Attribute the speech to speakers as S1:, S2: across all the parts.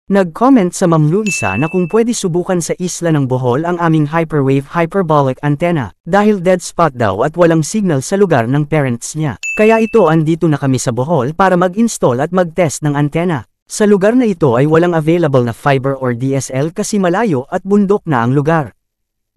S1: Nag-comment sa Ma'am Luisa na kung pwede subukan sa isla ng Bohol ang aming hyperwave hyperbolic antenna, dahil dead spot daw at walang signal sa lugar ng parents niya. Kaya ito andito na kami sa Bohol para mag-install at mag-test ng antenna. Sa lugar na ito ay walang available na fiber or DSL kasi malayo at bundok na ang lugar.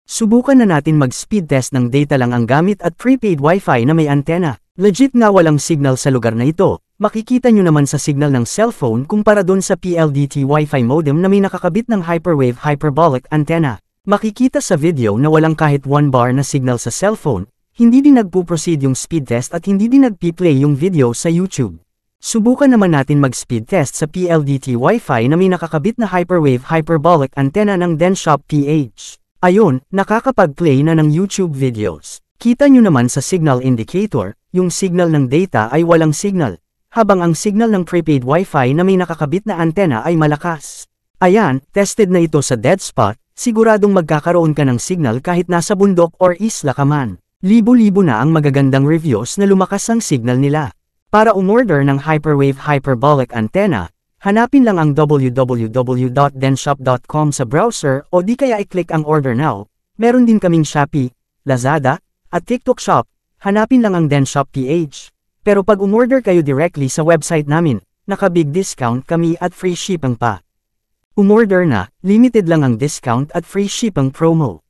S1: Subukan na natin mag-speed test ng data lang ang gamit at prepaid wifi na may antenna. Legit nga walang signal sa lugar na ito. Makikita nyo naman sa signal ng cellphone kumpara dun sa PLDT Wi-Fi modem na may nakakabit ng hyperwave hyperbolic antenna. Makikita sa video na walang kahit 1 bar na signal sa cellphone, hindi din nagpo-proceed yung speed test at hindi din nagpi-play yung video sa YouTube. Subukan naman natin mag-speed test sa PLDT Wi-Fi na may nakakabit na hyperwave hyperbolic antenna ng Denshop PH. Ayun, nakakapag-play na ng YouTube videos. Kita nyo naman sa signal indicator, yung signal ng data ay walang signal, habang ang signal ng prepaid Wi-Fi na may nakakabit na antenna ay malakas. Ayan, tested na ito sa dead spot, siguradong magkakaroon ka ng signal kahit nasa bundok or isla ka man. Libo-libo na ang magagandang reviews na lumakas ang signal nila. Para umorder ng hyperwave hyperbolic antenna, hanapin lang ang www.denshop.com sa browser o di kaya i-click ang order now. Meron din kaming Shopee, Lazada, at TikTok Shop, hanapin lang ang Denshop PH. Pero pag umorder kayo directly sa website namin, naka-big discount kami at free shipping pa. Umorder na, limited lang ang discount at free shipping promo.